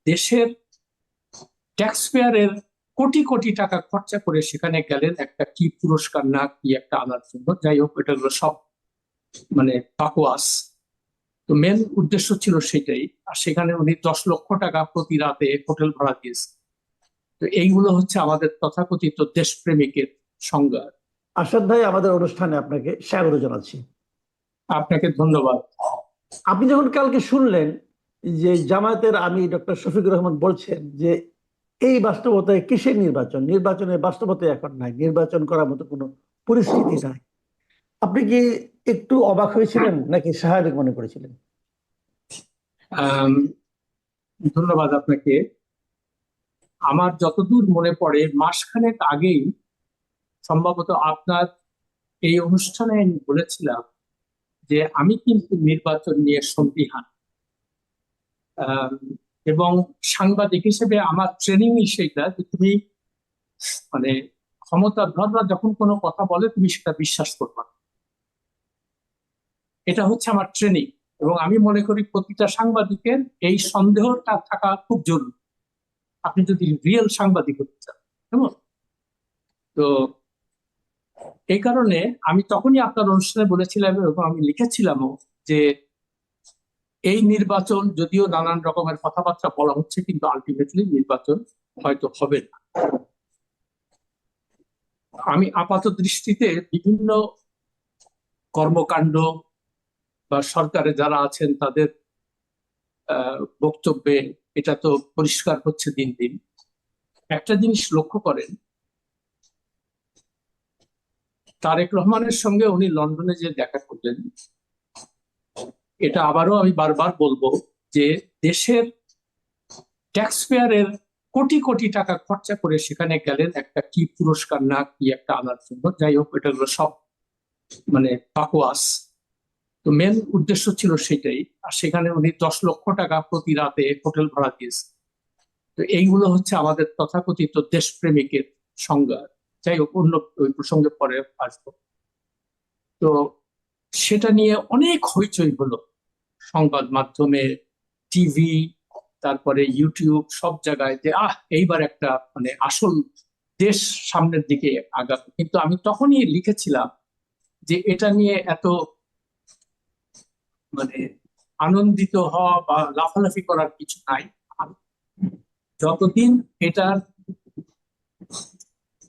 দেশের ট্যাক্স পেয়ারের কোটি কোটি টাকা খরচা করে সেখানে গেলেন একটা কি পুরস্কার না কি একটা আনার জন্য। যাই হোক, এটা হলো সব বাকোয়াস। তো মেন উদ্দেশ্য ছিল সেটাই। আর সেখানে উনি 10 লক্ষ টাকা প্রতি রাতে হোটেল ভাড়া দিয়েছেন। তো এইগুলো হচ্ছে আমাদের তথাকথিত দেশপ্রেমিকের সংজ্ঞা। আসাদ ভাই, আমাদের অনুষ্ঠানে আপনাকে স্বাগত জানাচ্ছি। আপনাকে ধন্যবাদ। আপনি যখন কালকে শুনলেন যে জামায়াতের আমি ডক্টর শফিকুর রহমান বলছেন যে এই বাস্তবতায় কিসের নির্বাচন, নির্বাচনের বাস্তবতায় এখন নাই, নির্বাচন করার মতো কোনো পরিস্থিতি নাই, আপনি কি একটু অবাক হয়েছিলেন নাকি স্বাভাবিক মনে করেছিলেন? ধন্যবাদ আপনাকে। আমার যতদূর মনে পড়ে মাসখানেক আগেই সম্ভবত আপনার এই অনুষ্ঠানে আমি বলেছিলাম যে আমি কিন্তু নির্বাচন নিয়ে সন্দিহান। আম, এবং সাংবাদিক হিসেবে আমার ট্রেনিংই সেইটা যে তুমি মানে ক্ষমতাধররা যখন কোনো কথা বলে তুমি সেটা বিশ্বাস করবে না। এটা হচ্ছে আমার ট্রেনিং। এবং আমি মনে করি প্রতিটা সাংবাদিকের এই সন্দেহটা থাকা খুব জরুরি, আপনি যদি রিয়েল সাংবাদিক হতে চান। কেমন? তো এই কারণে আমি তখনই আপনার অনুষ্ঠানে বলেছিলাম এবং আমি লিখেছিলামও যে এই নির্বাচন যদিও নানান রকমের কথাবার্তা বলা হচ্ছে, কিন্তু আলটিমেটলি নির্বাচন হয়তো হবে না। আমি আপাত দৃষ্টিতে বিভিন্ন কর্মকাণ্ড বা সরকারে যারা আছেন তাদের বক্তব্যে এটা তো পরিষ্কার হচ্ছে দিন দিন। একটা জিনিস লক্ষ্য করেন, তারেক রহমানের সঙ্গে উনি লন্ডনে যে দেখা করলেন, এটা আবারও আমি বারবার বলবো যে দেশের ট্যাক্স পেয়ারের কোটি কোটি টাকা খরচা করে সেখানে গেলেন একটা কি পুরস্কার না কি একটা আনার জন্য। যাই হোক, এটা হলো সব বাকোয়াস। তো মেন উদ্দেশ্য ছিল সেটাই। আর সেখানে উনি 10 লক্ষ টাকা প্রতি রাতে হোটেল ভাড়া দিয়েছেন। তো এইগুলো হচ্ছে আমাদের তথাকথিত দেশপ্রেমিকের সংজ্ঞা। যাই হোক, অন্য ওই প্রসঙ্গে পরে আসবো। তো সেটা নিয়ে অনেক হইচই হলো সংবাদ মাধ্যমে, টিভি, তারপরে ইউটিউব, সব জায়গায় যে এইবার একটা আসল দেশ সামনের দিকে আগাবে। কিন্তু আমি তখনই লিখেছিলাম যে এটা নিয়ে এত আনন্দিত হওয়া বা লাফালাফি করার কিছু নাই। যতদিন এটার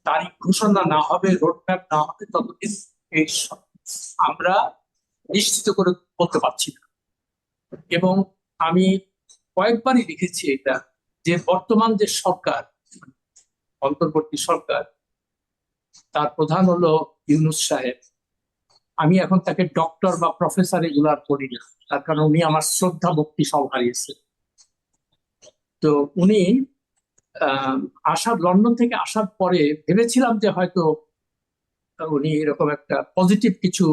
তারিখ ঘোষণা না হবে, রোডম্যাপ না হবে, ততদিন এই আমরা নিশ্চিত করে বলতে পারছি না। এবং আমি কয়েকবারই লিখেছি এটা, যে বর্তমান যে সরকার, অন্তর্বর্তী সরকার, তার প্রধান হলো ইউনূস সাহেব। আমি এখন তাকে ডক্টর বা প্রফেসর এগুলো আর করি না, তার কারণ উনি আমার শ্রদ্ধা ভক্তি সব হারিয়েছে। তো উনি লন্ডন থেকে আসার পরে ভেবেছিলাম যে হয়তো উনি এরকম একটা পজিটিভ কিছু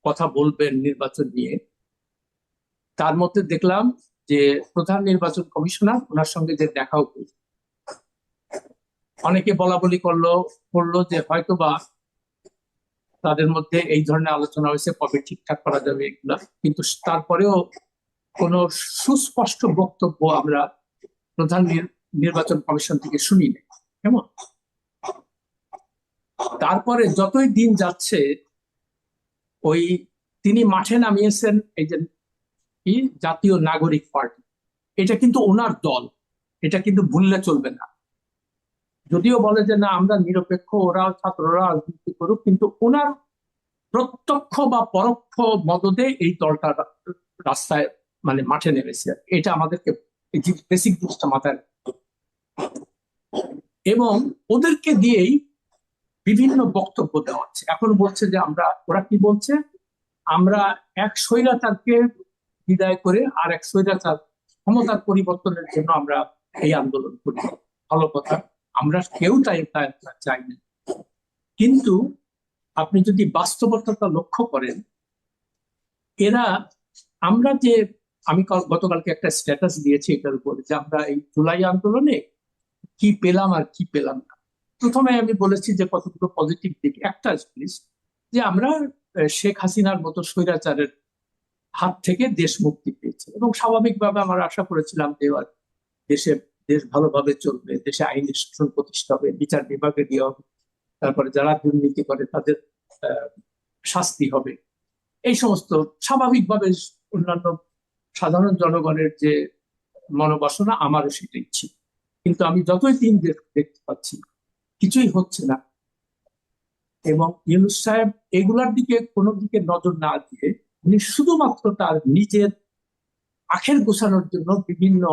কথা বলবেন নির্বাচন নিয়ে। তার মধ্যে দেখলাম যে প্রধান নির্বাচন কমিশনার ওনার সঙ্গে যে দেখাও করল। অনেকে বলা বলি করলো যে হয়তোবা তাদের মধ্যে এই ধরনের আলোচনা হয়েছে, কবে ঠিকঠাক করা যাবে এগুলা। কিন্তু তারপরেও কোনো সুস্পষ্ট বক্তব্য আমরা প্রধান নির্বাচন কমিশন থেকে শুনি না। কেমন? তারপরে যতই দিন যাচ্ছে, ওই তিনি মাঠে নামিয়েছেন এই যে কি জাতীয় নাগরিক পার্টি, এটা কিন্তু ওনার দল, এটা কিন্তু ভুললে চলবে না। যদিও বলে যে না আমরা নিরপেক্ষ, ওরা ছাত্ররা রাজনীতি করুক, কিন্তু ওনার প্রত্যক্ষ বা পরোক্ষ মদদে এই দলটা রাস্তায় মাঠে নেমেছে। এটা আমাদেরকে বেসিক জিনিসটা মাথায়। এবং ওদেরকে দিয়েই বিভিন্ন বক্তব্য দেওয়া হচ্ছে। এখন বলছে যে ওরা কি বলছে, আমরা এক স্বৈরাচারকে বিদায় করে আর এক স্বৈরাচার ক্ষমতার পরিবর্তনের জন্য আমরা এই আন্দোলন করি। ভালো কথা, আমরা কেউ চাই না। কিন্তু আপনি যদি বাস্তবতা লক্ষ্য করেন, আমি গতকালকে একটা স্ট্যাটাস দিয়েছি এটার উপর, যে আমরা এই জুলাই আন্দোলনে কি পেলাম আর কি পেলাম না। প্রথমে আমি বলেছি যে কতগুলো পজিটিভ দিক। একটা জিনিস যে আমরা শেখ হাসিনার মতো স্বৈরাচারের হাত থেকে দেশ মুক্তি পেয়েছে, এবং স্বাভাবিকভাবে আমরা আশা করেছিলাম যে দেশ ভালোভাবে চলবে, দেশে আইনের শাসন প্রতিষ্ঠা হবে, বিচার বিভাগে দেওয়া হবে, তারপরে যারা দুর্নীতি করে তাদের আহ, শাস্তি হবে, এই সমস্ত স্বাভাবিকভাবে অন্যান্য সাধারণ জনগণের যে মনোবাসনা, আমারও সেটাই ছিল। কিন্তু আমি যতই দিন দেখতে পাচ্ছি কিছুই হচ্ছে না, এবং ইউনূস সাহেব এগুলার দিকে কোনো দিকে নজর না দিয়ে উনি শুধুমাত্র তার নিজের আখের গোছানোর জন্য বিভিন্ন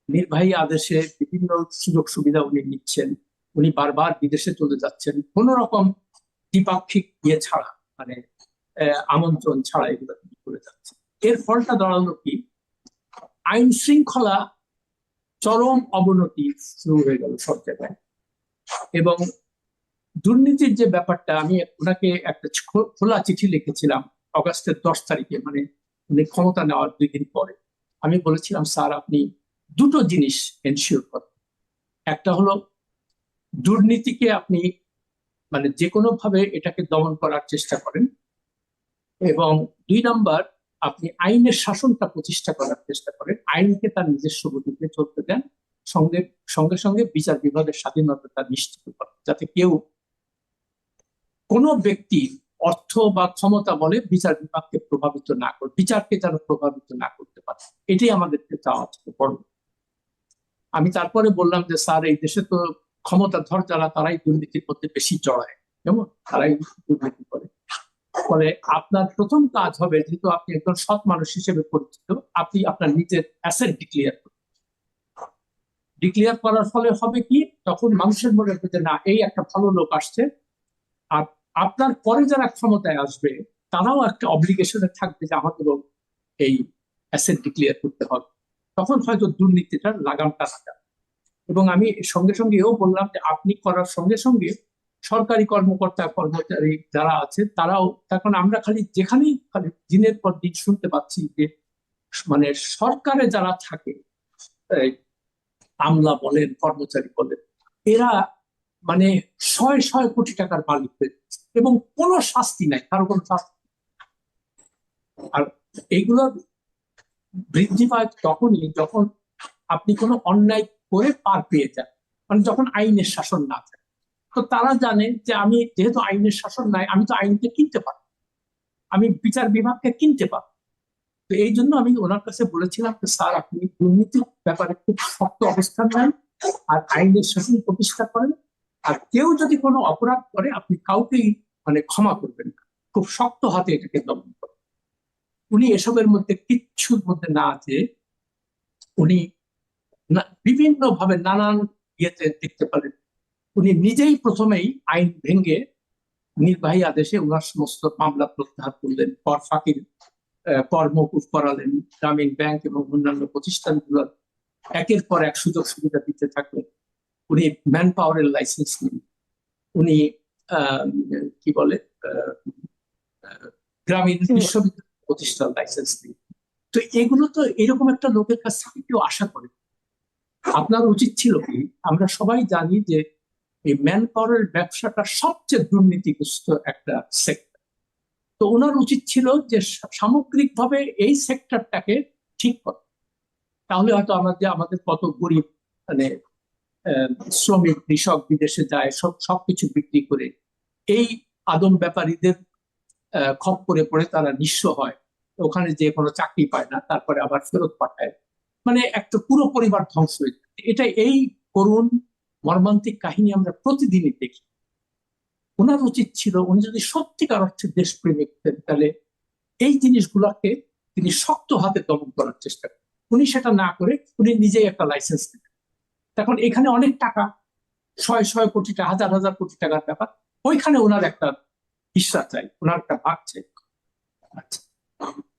নির্বাহী আদেশে বিভিন্ন সুযোগ সুবিধা উনি নিচ্ছেন। উনি বারবার বিদেশে চলে যাচ্ছেন কোন রকম দ্বিপাক্ষিক ইয়ে ছাড়া, মানে আমন্ত্রণ ছাড়া এগুলো তিনি করে যাচ্ছেন। এর ফলটা দাঁড়ালো কি, আইন শৃঙ্খলা চরম অবনতি শুরু হয়ে গেল সব জায়গায়। এবং দুর্নীতির যে ব্যাপারটা, আমি ওনাকে একটা খোলা চিঠি লিখেছিলাম অগাস্টের 10 তারিখে, মানে উনি ক্ষমতা নেওয়ার 2 দিন পরে। আমি বলেছিলাম, স্যার আপনি দুটো জিনিস এনশিওর করেন। একটা হলো দুর্নীতিকে আপনি মানে যে কোনো ভাবে এটাকে দমন করার চেষ্টা করেন, এবং 2 নাম্বার, আপনি আইনের শাসনটা প্রতিষ্ঠা করার চেষ্টা করেন, আইনকে তার নিজস্ব গতিতে চলতে দেন, সঙ্গে সঙ্গে সঙ্গে বিচার বিভাগের স্বাধীনতা নিশ্চিত করেন, যাতে কেউ কোনো ব্যক্তি অর্থ বা ক্ষমতা বলে বিচার বিভাগকে প্রভাবিত না করে, বিচারকে যেন প্রভাবিত না করতে পারে। এটাই আমাদের চাওয়া ছিল বড়। আমি তারপরে বললাম যে স্যার, এই দেশে তো ক্ষমতাধর যারা তারাই দুর্নীতির মধ্যে বেশি জড়ায়, কেমন তারাই দুর্নীতি করে। ফলে আপনার প্রথম কাজ হবে, যেহেতু আপনি একজন সৎ মানুষ হিসেবে পরিচিত, আপনি আপনার নিজের অ্যাসেট ডিক্লেয়ার করার ফলে হবে কি, তখন মানুষের মনে হবে যে না, এই একটা ভালো লোক আসছে। আর আপনার পরে যারা ক্ষমতায় আসবে তারাও একটা অব্লিগেশনে থাকবে যে আমাদেরও এই অ্যাসেট ডিক্লেয়ার করতে হবে। তখন হয়তো দুর্নীতিটার লাগামটা থাকা। এবং আমি সঙ্গে সঙ্গে এও বললাম যে আপনি করার সঙ্গে সঙ্গে সরকারি কর্মকর্তা কর্মচারী যারা আছে তারাও, তখন আমরা খালি যেখানেই খালি দিনের পর দিন শুনতে পাচ্ছি যে মানে সরকারে যারা থাকে, এই আমলা বলেন কর্মচারী বলেন, এরা মানে শয়ে শয়ে কোটি টাকার মালিক হয়ে যাচ্ছে, এবং কোনো শাস্তি নাই, কারো কোনো শাস্তি। আর এইগুলোর বৃদ্ধি পায় তখনই যখন আপনি কোনো অন্যায় করে পার পেয়ে যান, মানে যখন আইনের শাসন না থাকে। তো তারা জানে যে আমি যেহেতু আইনের শাসন নাই, আমি তো আইনকে কিনতে পারি, আমি বিচার বিভাগকে কিনতে পারি। তো এই জন্য আমি ওনার কাছে বলেছিলাম যে স্যার, আপনি দুর্নীতির ব্যাপারে খুব শক্ত অবস্থান নেন, আর আইনের শাসন প্রতিষ্ঠা করেন, আর কেউ যদি কোনো অপরাধ করে আপনি কাউকেই মানে ক্ষমা করবেন না, খুব শক্ত হাতে এটাকে দমন করেন। উনি এসবের মধ্যে কিচ্ছুর মধ্যে না আছে, উনি বিভিন্ন ভাবে নানান ইয়েতে দেখতে পারেন। উনি নিজেই প্রথমেই আইন ভেঙে নির্বাহী আদেশে ওনার সমস্ত মামলা প্রত্যাহার করলেন, কর ফাঁকির কর মওকুফ করালেন, গ্রামীণ ব্যাংক এবং অন্যান্য প্রতিষ্ঠানগুলোর একের পর এক সুযোগ সুবিধা দিতে থাকলেন। উনি ম্যান পাওয়ারের লাইসেন্স নিন, উনি আহ, কি বলে গ্রামীণ বিশ্ববিদ্যালয় প্রতিষ্ঠান লাইসেন্স নিন। তো এগুলো তো এরকম একটা লোকের কাছ থেকে কেউ আশা করে। আপনার উচিত ছিল কি, আমরা সবাই জানি যে এই ম্যান পাওয়ারের ব্যবসাটা সবচেয়ে দুর্নীতিগ্রস্ত একটা সেক্টর। তো ওনার উচিত ছিল যে সামগ্রিকভাবে এই সেক্টরটাকে ঠিক করা। তাহলে হয়তো আমাদের কত গরিব মানে শ্রমিক কৃষক বিদেশে যায়, সবকিছু বিক্রি করে এই আদম ব্যাপারীদের খপ্পরে পড়ে তারা নিঃস্ব হয়, ওখানে যে কোনো চাকরি পায় না, তারপরে আবার ফেরত পাঠায়, মানে একটা পুরো পরিবার ধ্বংস হয়ে যায়। এটা এই করুণ মর্মান্তিক কাহিনী আমরা প্রতিদিনই দেখি। ওনার উচিত ছিল, উনি যদি সত্যিকার অর্থে দেশপ্রেমিক হতেন, তাহলে এই জিনিসগুলোকে তিনি শক্ত হাতে দমন করার চেষ্টা করেন। উনি সেটা না করে উনি নিজেই একটা লাইসেন্স নেন। এখন এখানে অনেক টাকা, শয়ে শয়ে কোটি টাকা, হাজার হাজার কোটি টাকার ব্যাপার, ওইখানে ওনার একটা হিস্সা চাই, ওনার একটা ভাগ চাই। আচ্ছা,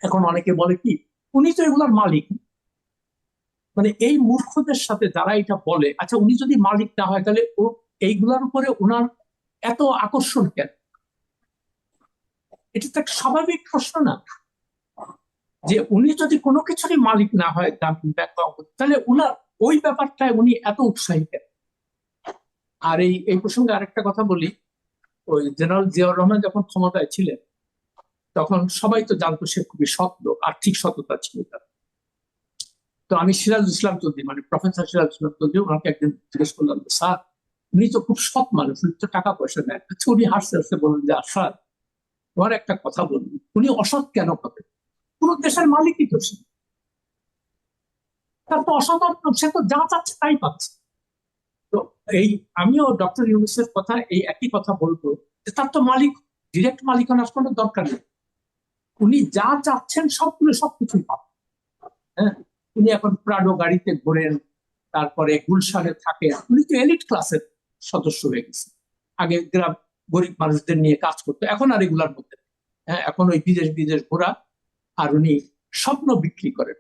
এখন অনেকে বলে কি, উনি তো এগুলার মালিক। মানে এই মূর্খদের সাথে যারা এটা বলে, আচ্ছা উনি যদি মালিক না হয় তাহলে ও এইগুলার উপরে ওনার এত আকর্ষণ কেন? এটা তো একটা স্বাভাবিক প্রশ্ন না, যে উনি যদি কোনো কিছুরই মালিক না হয় গ্রামীণ ব্যাংক, তাহলে উনার ওই ব্যাপারটায় উনি এত উৎসাহী কেন? আর এই প্রসঙ্গে আরেকটা কথা বলি, ওই জেনারেল জিয়াউর রহমান যখন ক্ষমতায় ছিলেন তখন সবাই তো জানতো সে খুবই সৎ লোক, আর্থিক সততা ছিল তার। তো আমি সিরাজুল ইসলাম চৌধুরী, মানে প্রফেসর সিরাজুল ইসলাম চৌধুরী, ওনাকে একদিন জিজ্ঞেস করলাম, স্যার উনি তো খুব সৎ মানুষ, উনি তো টাকা পয়সা নেন। আচ্ছা, উনি হাসতে হাসতে বললেন যে স্যার, তোমার একটা কথা বলুন, উনি অসৎ কেন হবে? পুরো দেশের মালিকই তো সে। তার তো অসৎ অর্থ, সে তো যা চাচ্ছে তাই পাচ্ছে। তো এই আমিও ডক্টর ইউনূসের কথা, এই একই কথা বলবো, যে তার তো মালিক, ডিরেক্ট মালিকানার কোনো দরকার নেই। উনি যা চাচ্ছেন সবগুলো সবকিছুই পাবেন। হ্যাঁ, উনি এখন প্রাডো গাড়িতে ঘোরেন, তারপরে গুলশানে থাকেন। উনি তো এলিট ক্লাসের সদস্য হয়ে গেছে। আগে গ্রাম গরিব মানুষদের নিয়ে কাজ করতো, এখন আর এগুলার মধ্যে নেই। হ্যাঁ, এখন ওই বিদেশ বিদেশ ঘোরা, আর উনি স্বপ্ন বিক্রি করেন।